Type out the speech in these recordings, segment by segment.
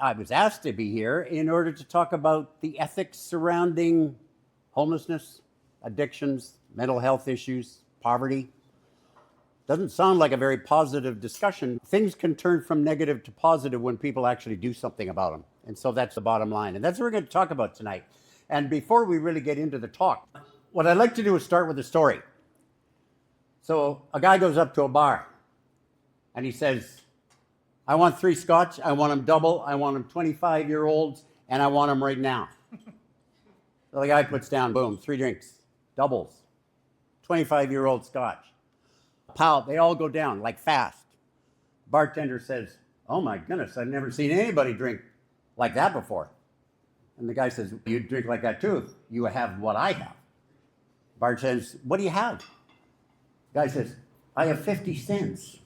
I was asked to be here in order to talk about the ethics surrounding homelessness, addictions, mental health issues, poverty. Doesn't sound like a very positive discussion. Things can turn from negative to positive when people actually do something about them. And so that's the bottom line. And that's what we're going to talk about tonight. And before we really get into the talk, what I'd like to do is start with a story. So a guy goes up to a bar and he says, I want 3 scotch, I want them double, I want them 25-year-olds, and I want them right now. So the guy puts down, boom, 3 drinks, doubles, 25-year-old scotch. Pow, they all go down like fast. Bartender says, oh my goodness, I've never seen anybody drink like that before. And the guy says, you drink like that too. You have what I have. Bartender says, what do you have? The guy says, I have 50 cents.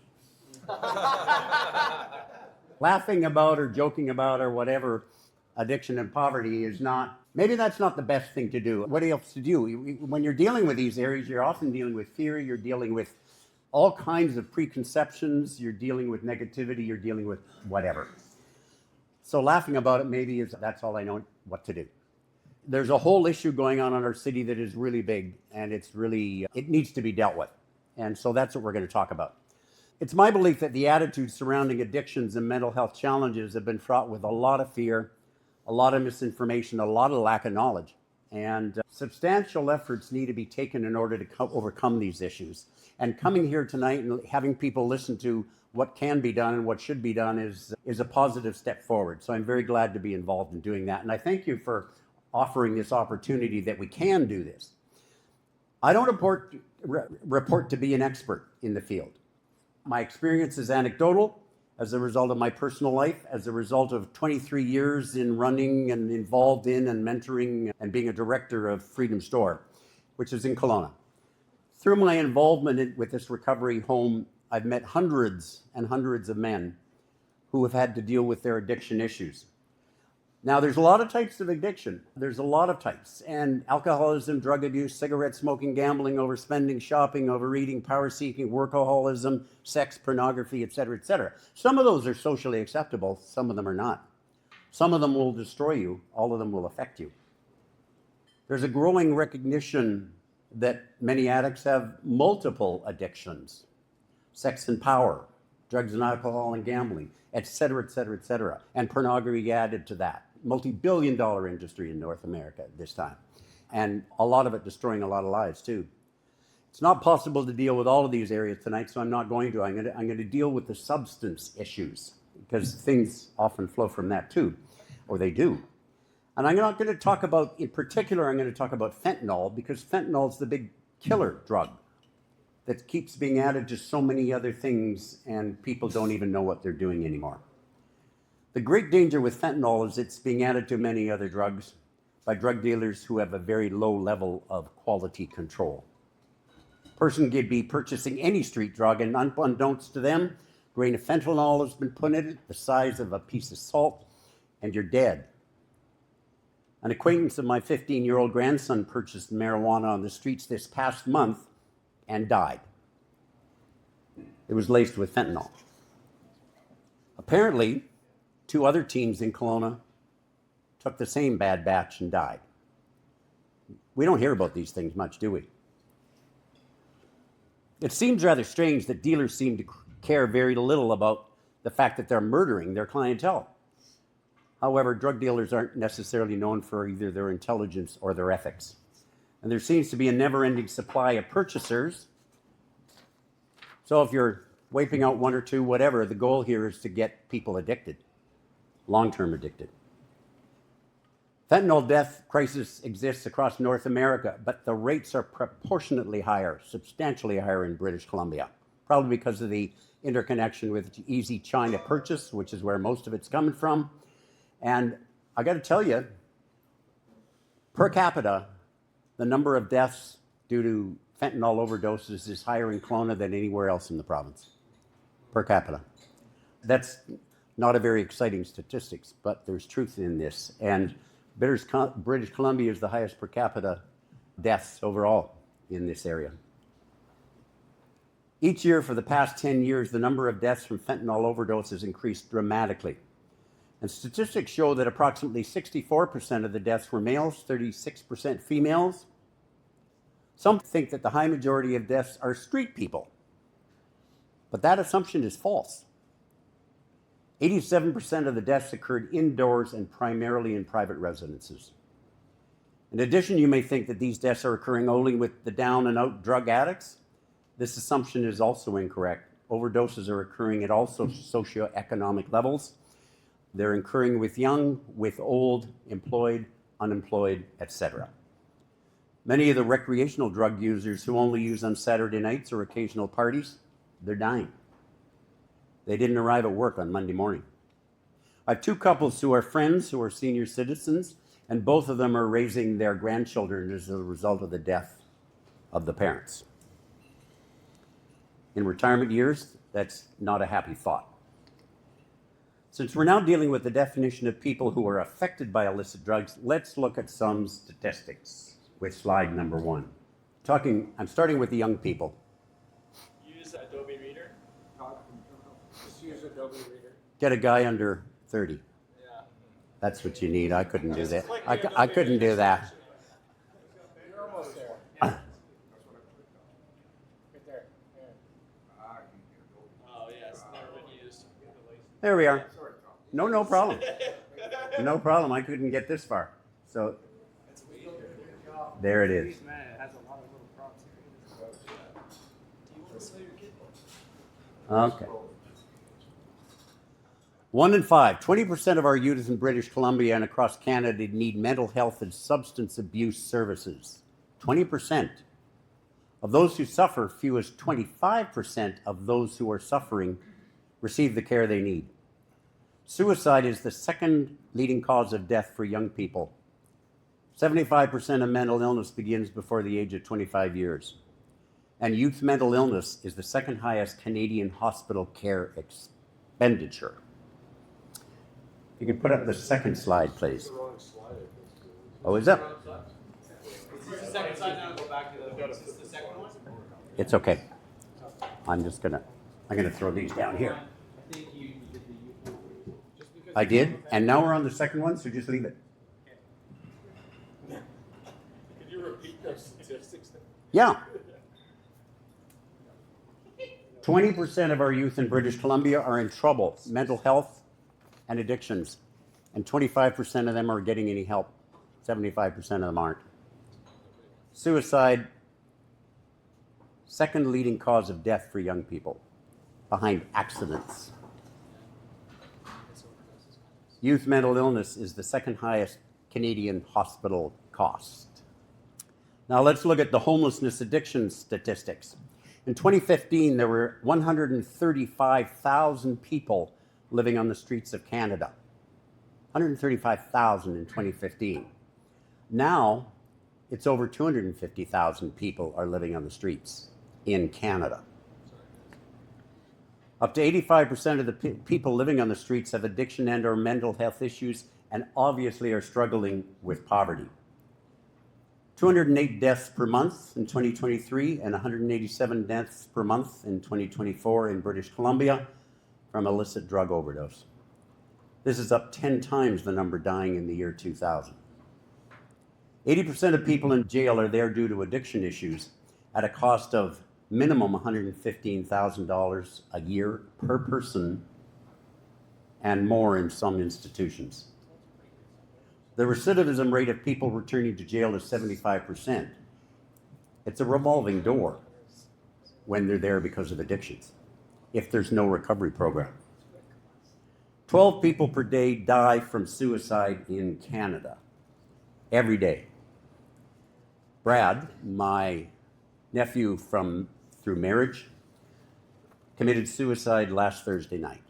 Laughing about or joking about or whatever addiction and poverty is not, maybe that's not the best thing to do. What else to do? When you're dealing with these areas, you're often dealing with fear, you're dealing with all kinds of preconceptions, you're dealing with negativity, you're dealing with whatever. So laughing about it maybe is, that's all I know what to do. There's a whole issue going on in our city that is really big, and it's really, it needs to be dealt with. And so that's what we're going to talk about. It's my belief that the attitudes surrounding addictions and mental health challenges have been fraught with a lot of fear, a lot of misinformation, a lot of lack of knowledge. And substantial efforts need to be taken in order to overcome these issues. And coming here tonight and having people listen to what can be done and what should be done is a positive step forward. So I'm very glad to be involved in doing that. And I thank you for offering this opportunity that we can do this. I don't report to be an expert in the field. My experience is anecdotal as a result of my personal life, as a result of 23 years in running and involved in and mentoring and being a director of Freedom Store, which is in Kelowna. Through my involvement with this recovery home, I've met hundreds and hundreds of men who have had to deal with their addiction issues. Now, there's a lot of types of addiction. There's a lot of types. And alcoholism, drug abuse, cigarette smoking, gambling, overspending, shopping, overeating, power seeking, workaholism, sex, pornography, etc., etc. Some of those are socially acceptable. Some of them are not. Some of them will destroy you. All of them will affect you. There's a growing recognition that many addicts have multiple addictions. Sex and power, drugs and alcohol and gambling, etc., etc., etc. And pornography added to that. Multi-billion-dollar industry in North America at this time. And a lot of it destroying a lot of lives too. It's not possible to deal with all of these areas tonight, so I'm not going to. I'm going to deal with the substance issues because things often flow from that too, or they do. And I'm not going to talk about, in particular, I'm going to talk about fentanyl because fentanyl is the big killer drug that keeps being added to so many other things and people don't even know what they're doing anymore. The great danger with fentanyl is it's being added to many other drugs by drug dealers who have a very low level of quality control. A person could be purchasing any street drug and unbeknownst to them, a grain of fentanyl has been put in it, the size of a piece of salt, and you're dead. An acquaintance of my 15-year-old grandson purchased marijuana on the streets this past month and died. It was laced with fentanyl. Apparently, 2 other teens in Kelowna took the same bad batch and died. We don't hear about these things much, do we? It seems rather strange that dealers seem to care very little about the fact that they're murdering their clientele. However, drug dealers aren't necessarily known for either their intelligence or their ethics. And there seems to be a never-ending supply of purchasers. So if you're wiping out 1 or 2, whatever, the goal here is to get people addicted, long-term addicted. Fentanyl death crisis exists across North America, but the rates are proportionately higher, substantially higher in British Columbia, probably because of the interconnection with easy China purchase, which is where most of it's coming from. And I got to tell you, per capita, the number of deaths due to fentanyl overdoses is higher in Kelowna than anywhere else in the province, per capita. That's not a very exciting statistics, but there's truth in this. And British Columbia is the highest per capita deaths overall in this area. Each year for the past 10 years, the number of deaths from fentanyl overdoses increased dramatically. And statistics show that approximately 64% of the deaths were males, 36% females. Some think that the high majority of deaths are street people, but that assumption is false. 87% of the deaths occurred indoors and primarily in private residences. In addition, you may think that these deaths are occurring only with the down and out drug addicts. This assumption is also incorrect. Overdoses are occurring at all socioeconomic levels. They're occurring with young, with old, employed, unemployed, etc. Many of the recreational drug users who only use on Saturday nights or occasional parties, they're dying. They didn't arrive at work on Monday morning. I have two couples who are friends, who are senior citizens, and both of them are raising their grandchildren as a result of the death of the parents. In retirement years, that's not a happy thought. Since we're now dealing with the definition of people who are affected by illicit drugs, let's look at some statistics with slide number 1. I'm starting with the young people. Use Adobe Reader. Just use Adobe Reader. Get a guy under 30. Yeah. That's what you need. I couldn't do that. I couldn't do that. You're almost there. Yeah. Right there. Oh, yeah, it's never been used. There we are. No problem. No problem. I couldn't get this far. So there it is. Man, it has a lot of little prompts here. Do you want to sell your kid? Okay. 1 in 5, 20% of our youth in British Columbia and across Canada need mental health and substance abuse services. 20%. Of those who suffer, few as 25% of those who are suffering receive the care they need. Suicide is the second leading cause of death for young people. 75% of mental illness begins before the age of 25 years. And youth mental illness is the second highest Canadian hospital care expenditure. You can put up the second slide, please. Oh, is that? Is the second slide now? Go back to the second one? It's okay. I'm gonna throw these down here. I did, and now we're on the second one, so just leave it. Could you repeat those statistics? Yeah. 20% of our youth in British Columbia are in trouble, mental health and addictions, and 25% of them are getting any help. 75% of them aren't. Suicide, second leading cause of death for young people, behind accidents. Youth mental illness is the second highest Canadian hospital cost. Now let's look at the homelessness addiction statistics. In 2015, there were 135,000 people living on the streets of Canada. 135,000 in 2015. Now, it's over 250,000 people are living on the streets in Canada. Up to 85% of the people living on the streets have addiction and or mental health issues and obviously are struggling with poverty. 208 deaths per month in 2023 and 187 deaths per month in 2024 in British Columbia from illicit drug overdose. This is up 10 times the number dying in the year 2000. 80% of people in jail are there due to addiction issues at a cost of minimum $115,000 a year per person and more in some institutions. The recidivism rate of people returning to jail is 75%. It's a revolving door when they're there because of addictions, if there's no recovery program. 12 people per day die from suicide in Canada, every day. Brad, my nephew through marriage, committed suicide last Thursday night.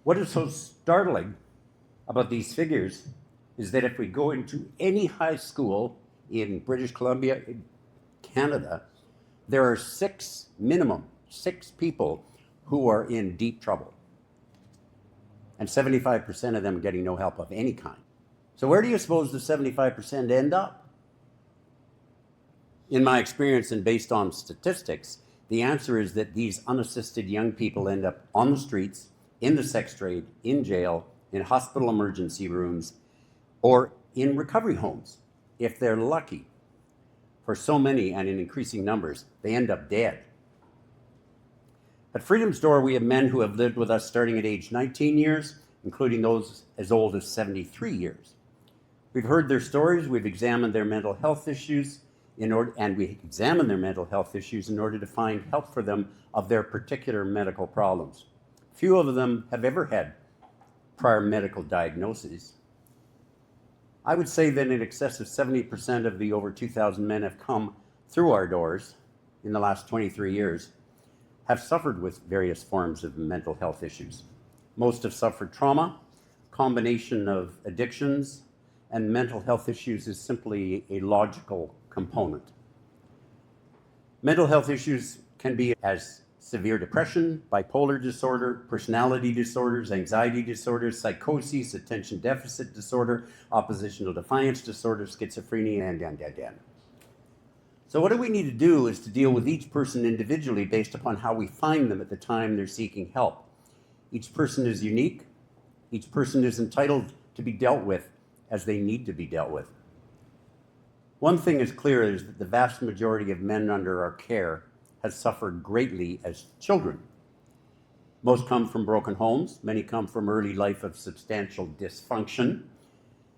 What is so startling about these figures is that if we go into any high school in British Columbia, Canada, there are minimum six people who are in deep trouble. And 75% of them getting no help of any kind. So where do you suppose the 75% end up? In my experience and based on statistics, the answer is that these unassisted young people end up on the streets, in the sex trade, in jail, in hospital emergency rooms, or in recovery homes, if they're lucky. For so many, and in increasing numbers, they end up dead. At Freedom's Door, we have men who have lived with us starting at age 19 years, including those as old as 73 years. We've heard their stories, we've examined their mental health issues, in order to find help for them of their particular medical problems. Few of them have ever had prior medical diagnoses. I would say that in excess of 70% of the over 2,000 men have come through our doors in the last 23 years have suffered with various forms of mental health issues. Most have suffered trauma, combination of addictions, and mental health issues is simply a logical component. Mental health issues can be as severe depression, bipolar disorder, personality disorders, anxiety disorders, psychosis, attention deficit disorder, oppositional defiance disorder, schizophrenia, and. So what do we need to do is to deal with each person individually based upon how we find them at the time they're seeking help. Each person is unique. Each person is entitled to be dealt with as they need to be dealt with. One thing is clear is that the vast majority of men under our care has suffered greatly as children. Most come from broken homes. Many come from early life of substantial dysfunction.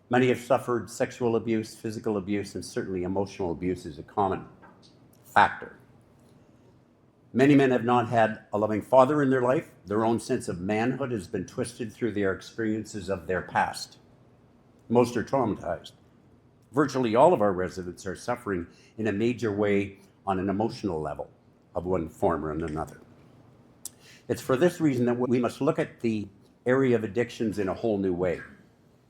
Many have suffered sexual abuse, physical abuse, and certainly emotional abuse is a common factor. Many men have not had a loving father in their life. Their own sense of manhood has been twisted through their experiences of their past. Most are traumatized. Virtually all of our residents are suffering in a major way on an emotional level of one form or another. It's for this reason that we must look at the area of addictions in a whole new way.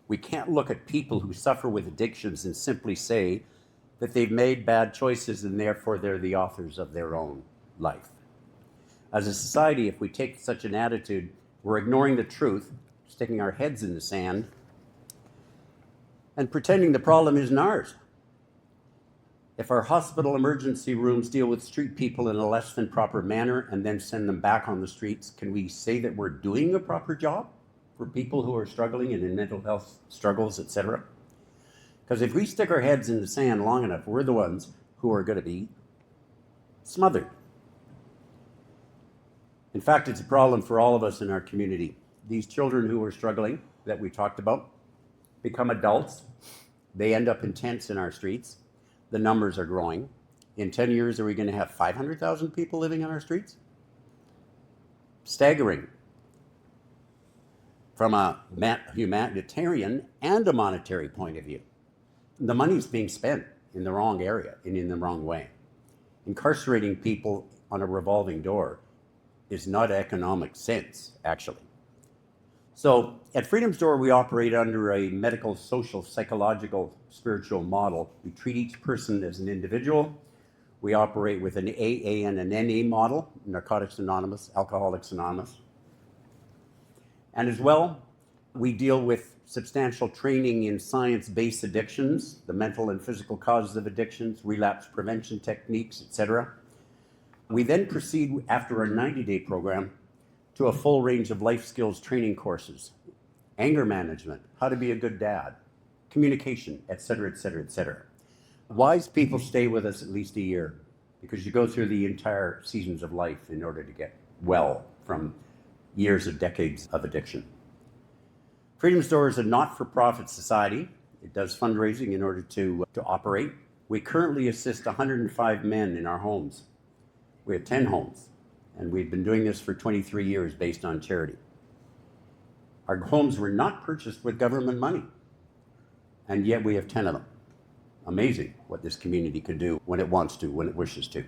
We can't look at people who suffer with addictions and simply say that they've made bad choices and therefore they're the authors of their own life. As a society, if we take such an attitude, we're ignoring the truth, sticking our heads in the sand, and pretending the problem isn't ours. If our hospital emergency rooms deal with street people in a less than proper manner and then send them back on the streets, can we say that we're doing a proper job for people who are struggling and in mental health struggles, etc.? Because if we stick our heads in the sand long enough, we're the ones who are going to be smothered. In fact, it's a problem for all of us in our community. These children who are struggling that we talked about become adults. They end up in tents in our streets. The numbers are growing. In 10 years, are we going to have 500,000 people living on our streets? Staggering. From a humanitarian and a monetary point of view. The money's being spent in the wrong area and in the wrong way. Incarcerating people on a revolving door is not economic sense, actually. So at Freedom's Door, we operate under a medical, social, psychological, spiritual model. We treat each person as an individual. We operate with an AA and an NA model, Narcotics Anonymous, Alcoholics Anonymous. And as well, we deal with substantial training in science-based addictions, the mental and physical causes of addictions, relapse prevention techniques, etc. We then proceed after a 90-day program to a full range of life skills training courses, anger management, how to be a good dad, communication, etc., etc., etc. Wise people stay with us at least a year because you go through the entire seasons of life in order to get well from years or decades of addiction. Freedom's Door is a not-for-profit society. It does fundraising in order to operate. We currently assist 105 men in our homes. We have 10 homes, and we've been doing this for 23 years based on charity. Our homes were not purchased with government money, and yet we have 10 of them. Amazing what this community can do when it wants to, when it wishes to.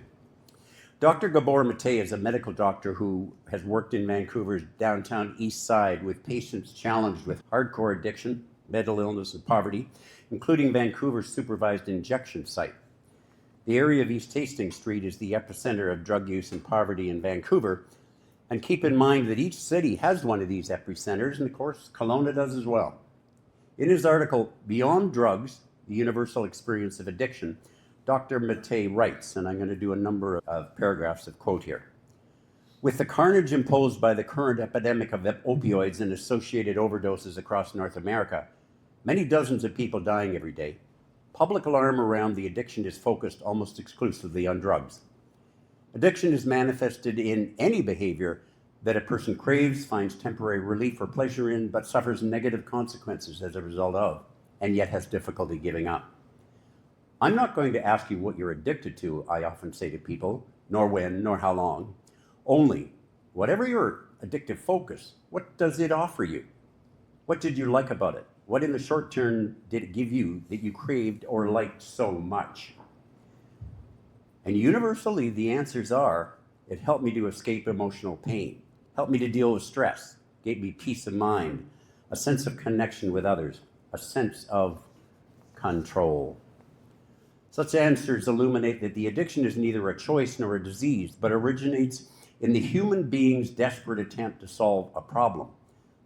Dr. Gabor Mate is a medical doctor who has worked in Vancouver's downtown east side with patients challenged with hardcore addiction, mental illness, and poverty, including Vancouver's supervised injection site. The area of East Hastings Street is the epicenter of drug use and poverty in Vancouver. And keep in mind that each city has one of these epicenters, and of course, Kelowna does as well. In his article, Beyond Drugs, The Universal Experience of Addiction, Dr. Mate writes, and I'm going to do a number of paragraphs of quote here. With the carnage imposed by the current epidemic of opioids and associated overdoses across North America, many dozens of people dying every day, public alarm around the addiction is focused almost exclusively on drugs. Addiction is manifested in any behavior that a person craves, finds temporary relief or pleasure in, but suffers negative consequences as a result of, and yet has difficulty giving up. I'm not going to ask you what you're addicted to, I often say to people, nor when, nor how long. Only, whatever your addictive focus, what does it offer you? What did you like about it? What in the short term did it give you that you craved or liked so much? And universally, the answers are, it helped me to escape emotional pain, helped me to deal with stress, gave me peace of mind, a sense of connection with others, a sense of control. Such answers illuminate that the addiction is neither a choice nor a disease, but originates in the human being's desperate attempt to solve a problem,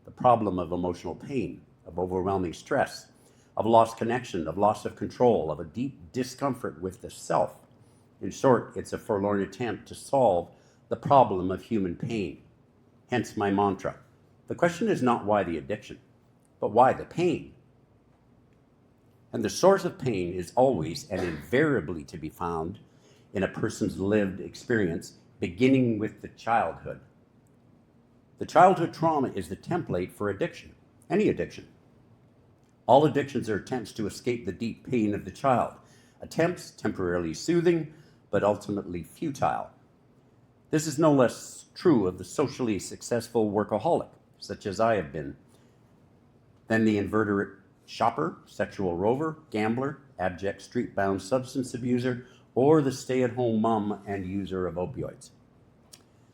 the problem of emotional pain, of overwhelming stress, of lost connection, of loss of control, of a deep discomfort with the self. In short, it's a forlorn attempt to solve the problem of human pain. Hence my mantra. The question is not why the addiction, but why the pain? And the source of pain is always and invariably to be found in a person's lived experience, beginning with the childhood. The childhood trauma is the template for addiction, any addiction. All addictions are attempts to escape the deep pain of the child, attempts temporarily soothing, but ultimately futile. This is no less true of the socially successful workaholic, such as I have been, than the inveterate shopper, sexual rover, gambler, abject street-bound substance abuser, or the stay-at-home mom and user of opioids.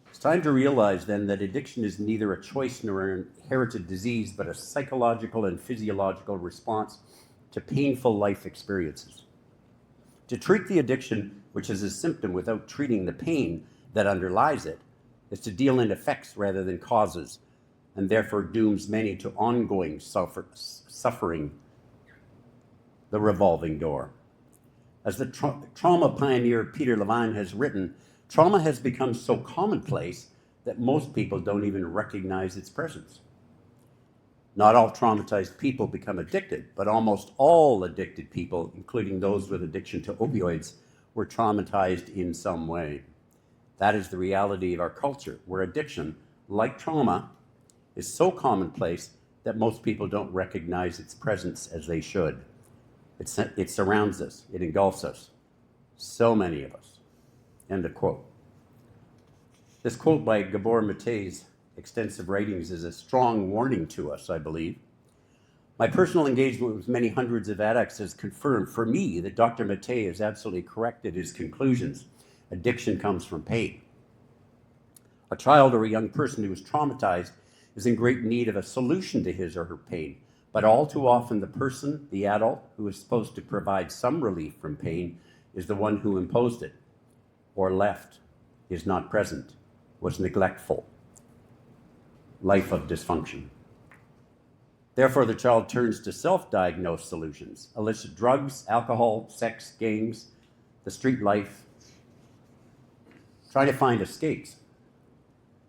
It's time to realize then that addiction is neither a choice nor an inherited disease, but a psychological and physiological response to painful life experiences. To treat the addiction, which is a symptom, without treating the pain that underlies it, is to deal in effects rather than causes, and therefore dooms many to ongoing suffering, the revolving door. As the trauma pioneer Peter Levine has written, trauma has become so commonplace that most people don't even recognize its presence. Not all traumatized people become addicted, but almost all addicted people, including those with addiction to opioids, were traumatized in some way. That is the reality of our culture, where addiction, like trauma, is so commonplace that most people don't recognize its presence as they should. It surrounds us, it engulfs us, so many of us. End of quote. This quote by Gabor Mate's extensive writings is a strong warning to us, I believe. My personal engagement with many hundreds of addicts has confirmed for me that Dr. Mate is absolutely correct in his conclusions. Addiction comes from pain. A child or a young person who is traumatized is in great need of a solution to his or her pain, but all too often the person, the adult, who is supposed to provide some relief from pain is the one who imposed it, or left, is not present, was neglectful. Life of dysfunction. Therefore, the child turns to self-diagnosed solutions, illicit drugs, alcohol, sex, gangs, the street life, trying to find escapes.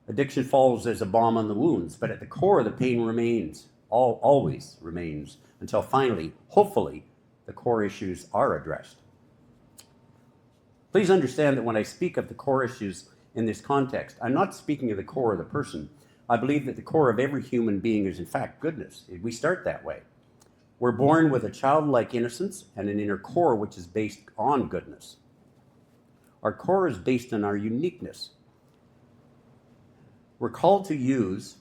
Addiction falls as a bomb on the wounds, but at the core the pain remains, always remains, until finally, hopefully, the core issues are addressed. Please understand that when I speak of the core issues in this context, I'm not speaking of the core of the person. I believe that the core of every human being is in fact goodness. We start that way. We're born with a childlike innocence and an inner core which is based on goodness. Our core is based on our uniqueness. We're called to use,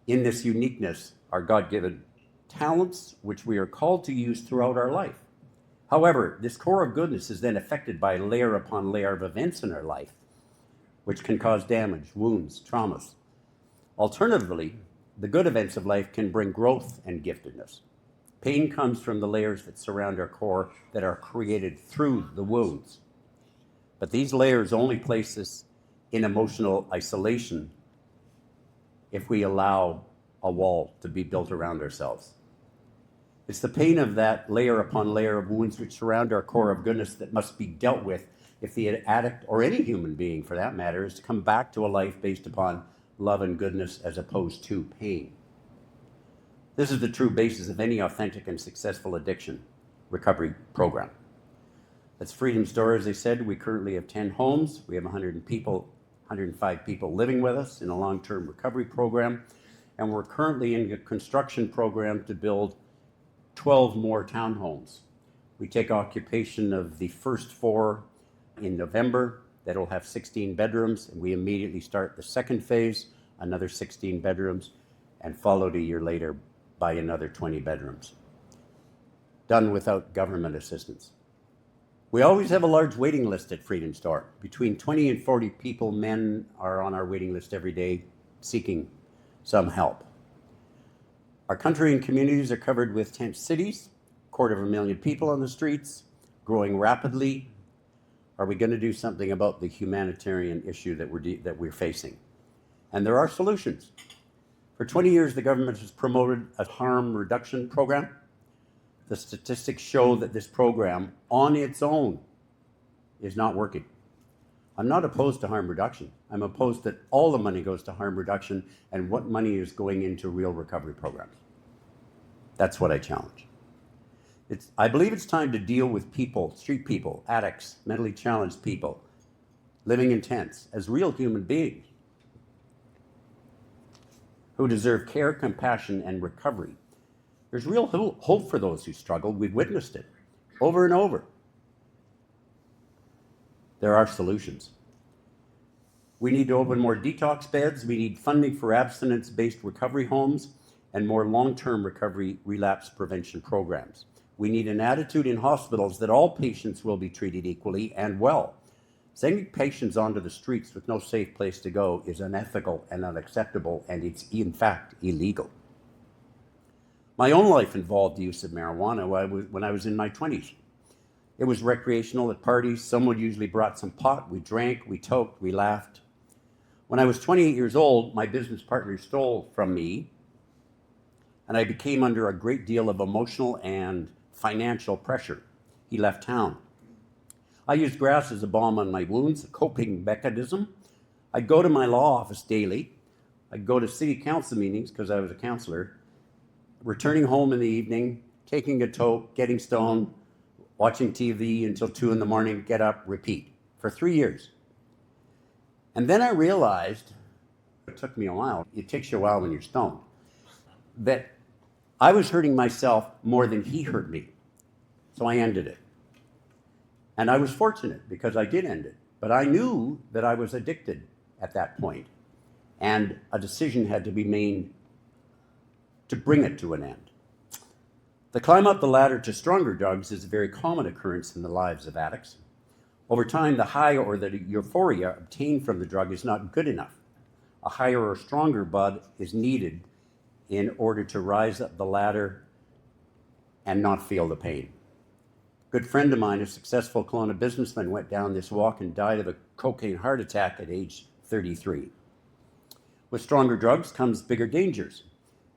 in this uniqueness, our God-given talents, which we are called to use throughout our life. However, this core of goodness is then affected by layer upon layer of events in our life, which can cause damage, wounds, traumas. Alternatively, the good events of life can bring growth and giftedness. Pain comes from the layers that surround our core that are created through the wounds. But these layers only place us in emotional isolation if we allow a wall to be built around ourselves. It's the pain of that layer upon layer of wounds which surround our core of goodness that must be dealt with if the addict, or any human being for that matter, is to come back to a life based upon love and goodness as opposed to pain. This is the true basis of any authentic and successful addiction recovery program. That's Freedom Store, as I said. We currently have 10 homes. We have 105 people living with us in a long-term recovery program. And we're currently in a construction program to build 12 more townhomes. We take occupation of the first 4 in November. That'll have 16 bedrooms. And we immediately start the second phase, another 16 bedrooms, and followed a year later by another 20 bedrooms. Done without government assistance. We always have a large waiting list at Freedom Store. Between 20 and 40 people, men, are on our waiting list every day seeking some help. Our country and communities are covered with tent cities, 250,000 people on the streets, growing rapidly. Are we going to do something about the humanitarian issue that we're facing? And there are solutions. For 20 years, the government has promoted a harm reduction program. The statistics show that this program on its own is not working. I'm not opposed to harm reduction. I'm opposed that all the money goes to harm reduction and what money is going into real recovery programs. That's what I challenge. I believe it's time to deal with people, street people, addicts, mentally challenged people, living in tents as real human beings who deserve care, compassion, and recovery. There's real hope for those who struggle. We've witnessed it over and over. There are solutions. We need to open more detox beds. We need funding for abstinence-based recovery homes and more long-term recovery relapse prevention programs. We need an attitude in hospitals that all patients will be treated equally and well. Sending patients onto the streets with no safe place to go is unethical and unacceptable, and it's in fact illegal. My own life involved the use of marijuana when I was in my 20s. It was recreational at parties. Someone usually brought some pot. We drank, we toked, we laughed. When I was 28 years old, my business partner stole from me, and I became under a great deal of emotional and financial pressure. He left town. I used grass as a balm on my wounds, a coping mechanism. I'd go to my law office daily. I'd go to city council meetings because I was a councillor, returning home in the evening, taking a toke, getting stoned, watching TV until 2 a.m, get up, repeat, for 3 years. And then I realized, it took me a while, it takes you a while when you're stoned, that I was hurting myself more than he hurt me. So I ended it. And I was fortunate because I did end it. But I knew that I was addicted at that point, and a decision had to be made to bring it to an end. The climb up the ladder to stronger drugs is a very common occurrence in the lives of addicts. Over time, the high or the euphoria obtained from the drug is not good enough. A higher or stronger bud is needed in order to rise up the ladder and not feel the pain. A good friend of mine, a successful Kelowna businessman, went down this walk and died of a cocaine heart attack at age 33. With stronger drugs comes bigger dangers.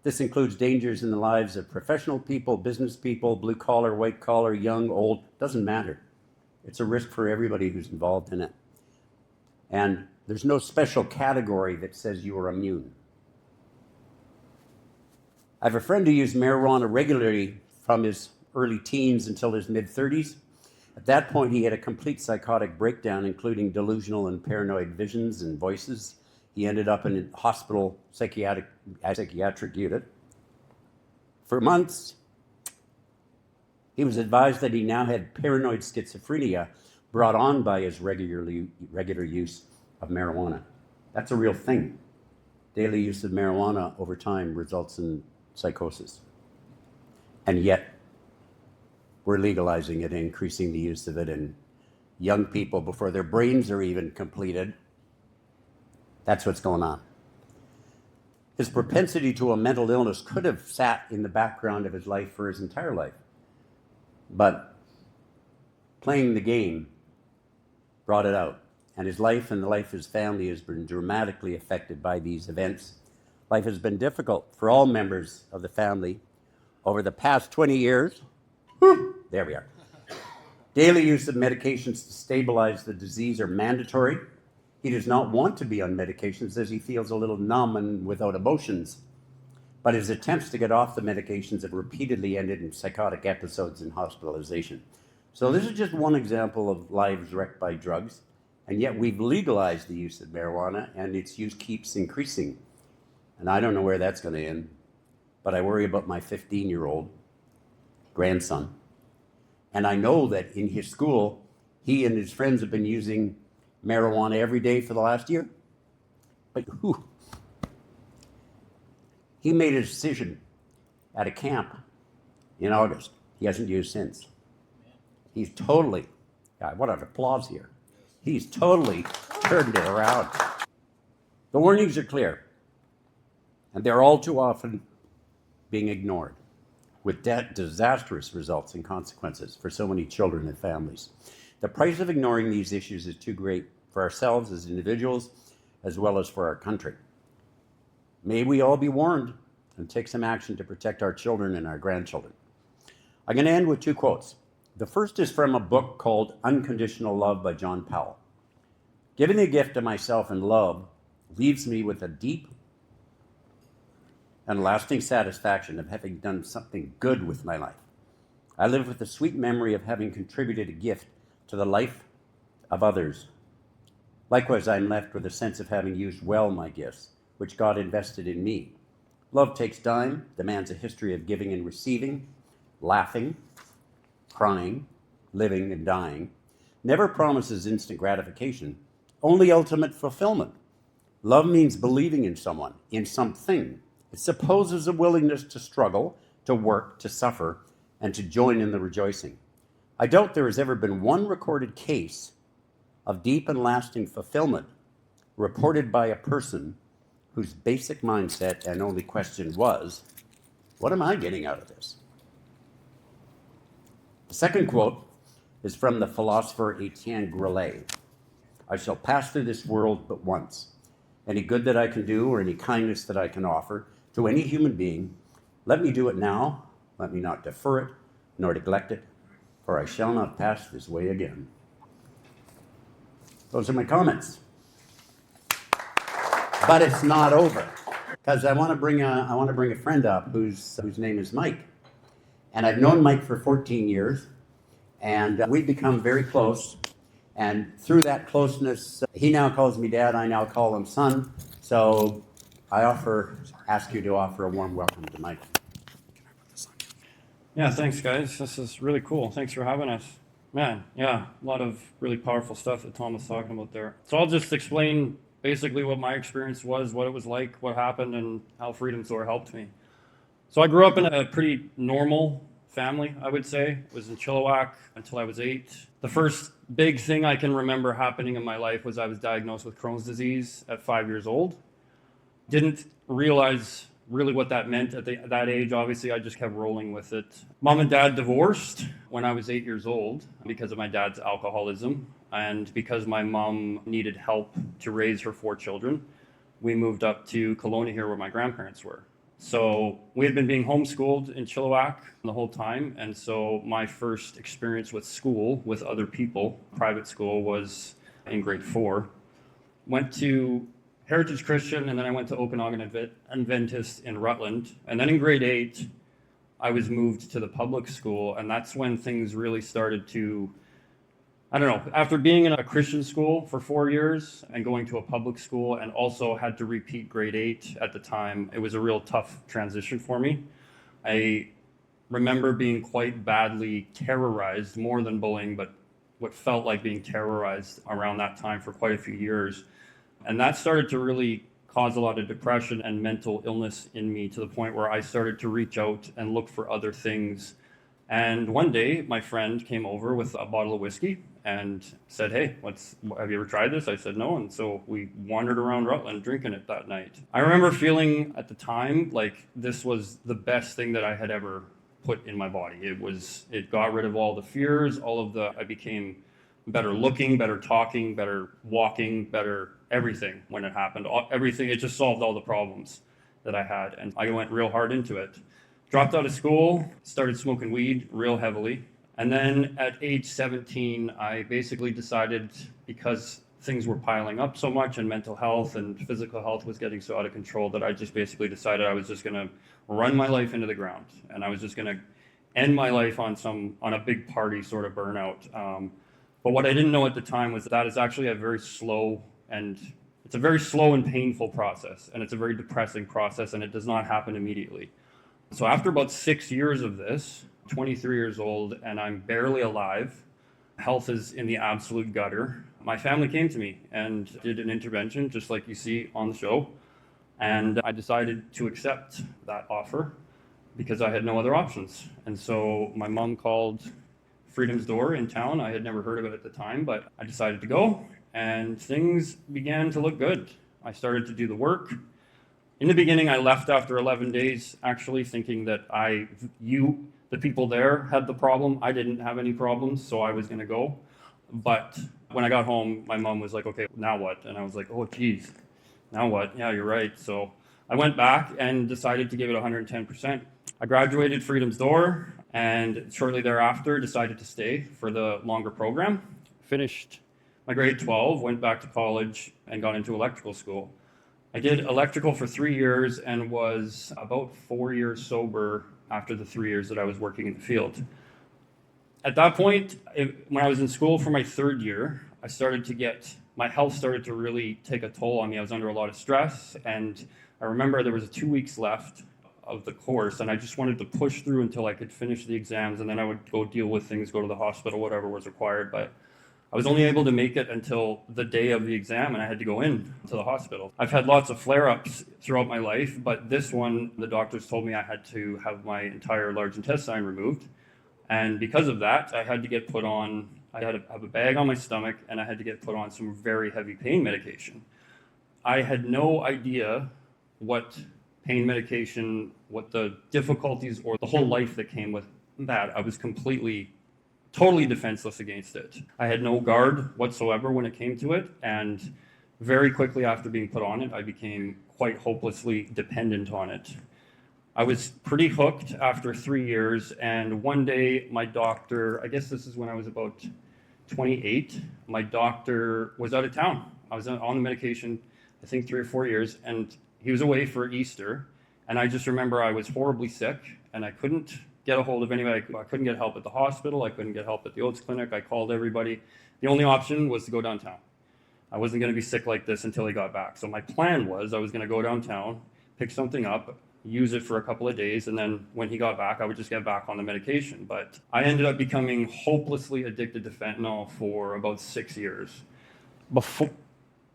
This includes dangers in the lives of professional people, business people, blue collar, white collar, young, old, doesn't matter. It's a risk for everybody who's involved in it. And there's no special category that says you are immune. I have a friend who used marijuana regularly from his early teens until his mid-30s. At that point, he had a complete psychotic breakdown, including delusional and paranoid visions and voices. He ended up in a hospital psychiatric unit. For months, he was advised that he now had paranoid schizophrenia brought on by his regular use of marijuana. That's a real thing. Daily use of marijuana over time results in psychosis. And yet, we're legalizing it and increasing the use of it in young people before their brains are even completed. That's what's going on. His propensity to a mental illness could have sat in the background of his life for his entire life. But playing the game brought it out. And his life and the life of his family has been dramatically affected by these events. Life has been difficult for all members of the family over the past 20 years. There we are. Daily use of medications to stabilize the disease are mandatory. He does not want to be on medications as he feels a little numb and without emotions. But his attempts to get off the medications have repeatedly ended in psychotic episodes and hospitalization. So this is just one example of lives wrecked by drugs. And yet we've legalized the use of marijuana and its use keeps increasing. And I don't know where that's going to end, but I worry about my 15-year-old grandson. And I know that in his school, he and his friends have been using marijuana every day for the last year. But he made a decision at a camp in August. He hasn't used since. He's totally, what an applause here. He's totally turned it around. The warnings are clear, and they're all too often being ignored, with disastrous results and consequences for so many children and families. The price of ignoring these issues is too great for ourselves as individuals, as well as for our country. May we all be warned and take some action to protect our children and our grandchildren. I'm going to end with two quotes. The first is from a book called Unconditional Love by John Powell. Giving the gift of myself in love leaves me with a deep and lasting satisfaction of having done something good with my life. I live with the sweet memory of having contributed a gift to the life of others. Likewise, I'm left with a sense of having used well my gifts, which God invested in me. Love takes time, demands a history of giving and receiving, laughing, crying, living and dying, never promises instant gratification, only ultimate fulfillment. Love means believing in someone, in something. It supposes a willingness to struggle, to work, to suffer, and to join in the rejoicing. I doubt there has ever been one recorded case of deep and lasting fulfillment reported by a person whose basic mindset and only question was, what am I getting out of this? The second quote is from the philosopher Etienne Grillet. I shall pass through this world but once. Any good that I can do or any kindness that I can offer to any human being, let me do it now, let me not defer it, nor neglect it, for I shall not pass this way again. Those are my comments. But it's not over, because I want to bring a friend up whose name is Mike. And I've known Mike for 14 years, and we've become very close. And through that closeness, he now calls me dad, I now call him son. So I ask you to offer a warm welcome to Mike. Yeah, thanks guys. This is really cool. Thanks for having us. Man, yeah, a lot of really powerful stuff that Tom was talking about there. So I'll just explain basically what my experience was, what it was like, what happened, and how Freedom Soar helped me. So I grew up in a pretty normal family, I would say. I was in Chilliwack until I was 8. The first big thing I can remember happening in my life was I was diagnosed with Crohn's disease at 5 years old. Didn't realize really what that meant at that age. Obviously, I just kept rolling with it. Mom and dad divorced when I was 8 years old because of my dad's alcoholism and because my mom needed help to raise her 4 children. We moved up to Kelowna here where my grandparents were. So we had been being homeschooled in Chilliwack the whole time. And so my first experience with school, with other people, private school, was in grade 4. Went to Heritage Christian, and then I went to Okanagan Adventist in Rutland. And then in grade 8, I was moved to the public school. And that's when things really started to, I don't know, after being in a Christian school for 4 years and going to a public school and also had to repeat grade 8 at the time, it was a real tough transition for me. I remember being quite badly terrorized, more than bullying, but what felt like being terrorized around that time for quite a few years. And that started to really cause a lot of depression and mental illness in me to the point where I started to reach out and look for other things. And one day, my friend came over with a bottle of whiskey and said, hey, have you ever tried this? I said, no. And so we wandered around Rutland drinking it that night. I remember feeling at the time like this was the best thing that I had ever put in my body. It got rid of all the fears, I became better looking, better talking, better walking, better everything when it happened. Everything, it just solved all the problems that I had. And I went real hard into it. Dropped out of school, started smoking weed real heavily. And then at age 17, I basically decided, because things were piling up so much and mental health and physical health was getting so out of control, that I just basically decided I was just going to run my life into the ground, and I was just going to end my life on a big party sort of burnout. But what I didn't know at the time was that is actually a very slow and painful process, and it's a very depressing process, and it does not happen immediately. So after about 6 years of this, 23 years old, and I'm barely alive, health is in the absolute gutter, my family came to me and did an intervention, just like you see on the show. And I decided to accept that offer because I had no other options. And so my mom called Freedom's Door in town. I had never heard of it at the time, but I decided to go, and things began to look good. I started to do the work. In the beginning, I left after 11 days, actually thinking that the people there had the problem. I didn't have any problems, so I was going to go. But when I got home, my mom was like, okay, now what? And I was like, oh, geez, now what? Yeah, you're right. So I went back and decided to give it 110%. I graduated Freedom's Door, and shortly thereafter decided to stay for the longer program. Finished my grade 12, went back to college, and got into electrical school. I did electrical for 3 years and was about 4 years sober after the 3 years that I was working in the field. At that point, when I was in school for my third year, my health started to really take a toll on me. I was under a lot of stress, and I remember there was 2 weeks left of the course, and I just wanted to push through until I could finish the exams, and then I would go deal with things, go to the hospital, whatever was required. But I was only able to make it until the day of the exam, and I had to go in to the hospital. I've had lots of flare-ups throughout my life, but this one, the doctors told me I had to have my entire large intestine removed. And because of that, I had to have a bag on my stomach, and I had to get put on some very heavy pain medication. I had no idea what pain medication, what the difficulties or the whole life that came with that. I was totally defenseless against it. I had no guard whatsoever when it came to it, and very quickly after being put on it, I became quite hopelessly dependent on it. I was pretty hooked after 3 years, and one day my doctor, I guess this is when I was about 28, my doctor was out of town. I was on the medication, I think 3 or 4 years, and he was away for Easter, and I just remember I was horribly sick, and I couldn't get a hold of anybody. I couldn't get help at the hospital. I couldn't get help at the Oates Clinic. I called everybody. The only option was to go downtown. I wasn't going to be sick like this until he got back. So my plan was I was going to go downtown, pick something up, use it for a couple of days, and then when he got back, I would just get back on the medication. But I ended up becoming hopelessly addicted to fentanyl for about 6 years.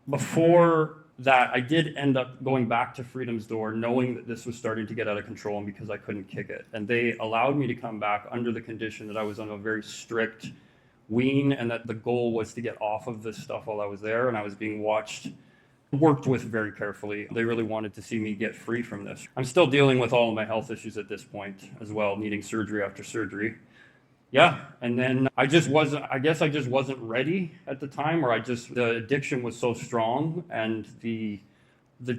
Before that, I did end up going back to Freedom's Door, knowing that this was starting to get out of control, and because I couldn't kick it. And they allowed me to come back under the condition that I was on a very strict wean, and that the goal was to get off of this stuff while I was there, and I was being worked with very carefully. They really wanted to see me get free from this. I'm still dealing with all of my health issues at this point as well, needing surgery after surgery. Yeah, and then I guess I just wasn't ready at the time, or the addiction was so strong, and the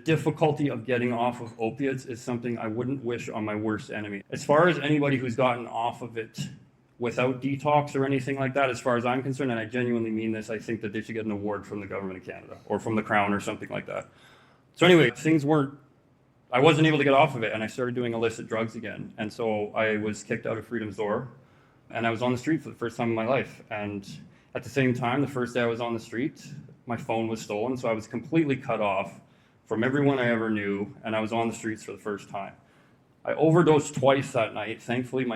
difficulty of getting off of opiates is something I wouldn't wish on my worst enemy. As far as anybody who's gotten off of it without detox or anything like that, as far as I'm concerned, and I genuinely mean this, I think that they should get an award from the government of Canada or from the Crown or something like that. So anyway, I wasn't able to get off of it, and I started doing illicit drugs again. And so I was kicked out of Freedom's Door, and I was on the street for the first time in my life. And at the same time, the first day I was on the street, my phone was stolen, so I was completely cut off from everyone I ever knew, and I was on the streets for the first time. I overdosed twice that night. Thankfully,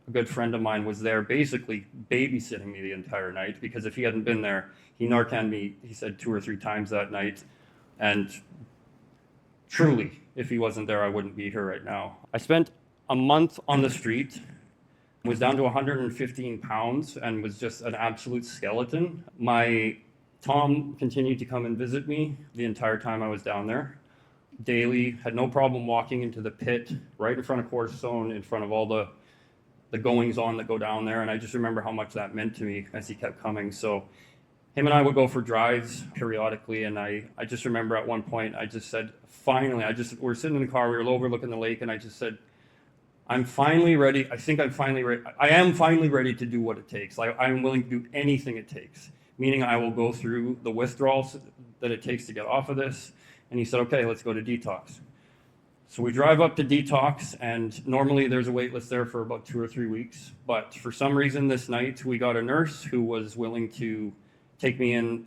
a good friend of mine, was there basically babysitting me the entire night, because if he hadn't been there, he Narcaned me, he said 2 or 3 times that night. And truly, if he wasn't there, I wouldn't be here right now. I spent a month on the street, was down to 115 pounds, and was just an absolute skeleton. My Tom continued to come and visit me the entire time I was down there. Daily, had no problem walking into the pit right in front of Cornerstone, in front of all the goings on that go down there, and I just remember how much that meant to me as he kept coming. So him and I would go for drives periodically, and I just remember at one point I just said, finally, we're sitting in the car, we were overlooking the lake, and I just said, I'm finally ready. I think I'm finally ready. I am finally ready to do what it takes. I'm willing to do anything it takes, meaning I will go through the withdrawals that it takes to get off of this. And he said, okay, let's go to detox. So we drive up to detox, and normally there's a wait list there for about 2 or 3 weeks. But for some reason this night, we got a nurse who was willing to take me in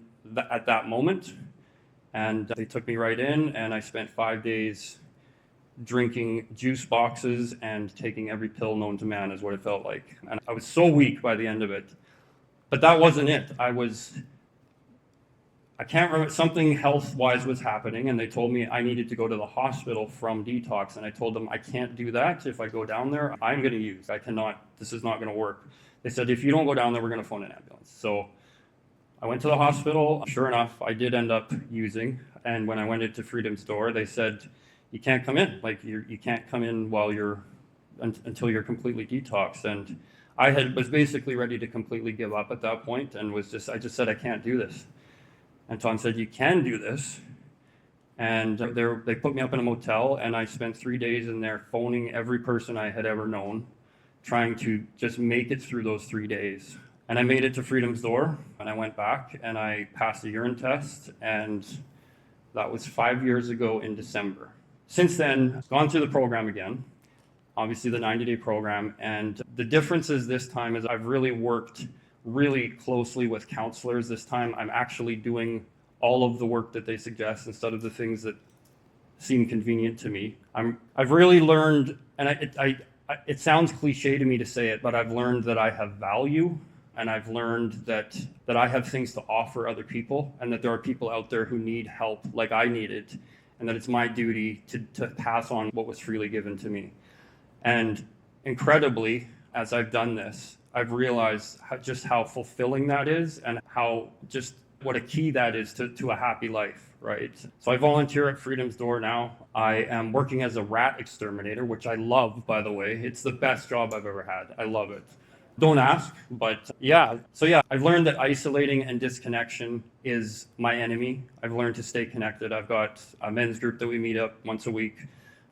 at that moment. And they took me right in, and I spent 5 days drinking juice boxes and taking every pill known to man is what it felt like. And I was so weak by the end of it. But that wasn't it. I can't remember, something health-wise was happening, and they told me I needed to go to the hospital from detox, and I told them I can't do that. If I go down there, I'm going to use. I cannot, this is not going to work. They said, if you don't go down there, we're going to phone an ambulance. So I went to the hospital. Sure enough, I did end up using, and when I went into Freedom's door, they said, you can't come in. Like, you can't come in while until you're completely detoxed. And was basically ready to completely give up at that point, and I just said, I can't do this. And Tom said, you can do this. And they put me up in a motel, and I spent 3 days in there phoning every person I had ever known, trying to just make it through those 3 days. And I made it to Freedom's door, and I went back, and I passed a urine test, and that was 5 years ago in December. Since then, I've gone through the program again, obviously the 90-day program, and the difference is this time is I've really worked really closely with counselors. This time I'm actually doing all of the work that they suggest instead of the things that seem convenient to me. I've really learned, and it sounds cliche to me to say it, but I've learned that I have value, and I've learned that I have things to offer other people, and that there are people out there who need help like I needed, and that it's my duty to pass on what was freely given to me. And incredibly, as I've done this, I've realized just how fulfilling that is, and what a key that is to a happy life, right? So I volunteer at Freedom's Door now. I am working as a rat exterminator, which I love, by the way. It's the best job I've ever had. I love it. Don't ask, but yeah. So yeah, I've learned that isolating and disconnection is my enemy. I've learned to stay connected. I've got a men's group that we meet up once a week,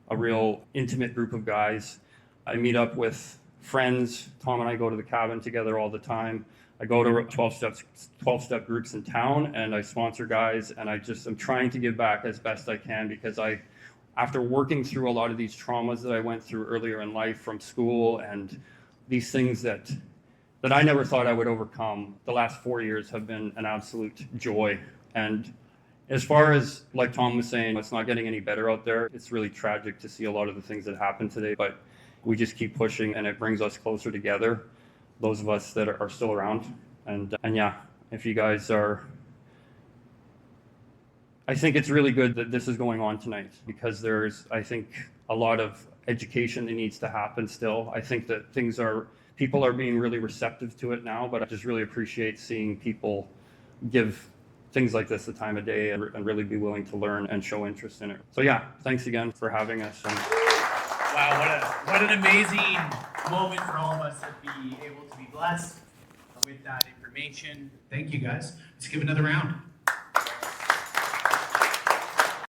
a real intimate group of guys. I meet up with friends. Tom and I go to the cabin together all the time. I go to 12-step groups in town, and I sponsor guys, and I'm trying to give back as best I can, because after working through a lot of these traumas that I went through earlier in life from school, and these things that I never thought I would overcome, the last 4 years have been an absolute joy. And as far as, like Tom was saying, it's not getting any better out there. It's really tragic to see a lot of the things that happened today, but we just keep pushing, and it brings us closer together, those of us that are still around. And yeah, if you guys are, I think it's really good that this is going on tonight, because there's, I think, a lot of education that needs to happen still. I think that people are being really receptive to it now, but I just really appreciate seeing people give things like this the time of day, and really be willing to learn and show interest in it. So yeah, thanks again for having us. Wow, what an amazing moment for all of us to be able to be blessed with that information. Thank you, guys. Let's give another round.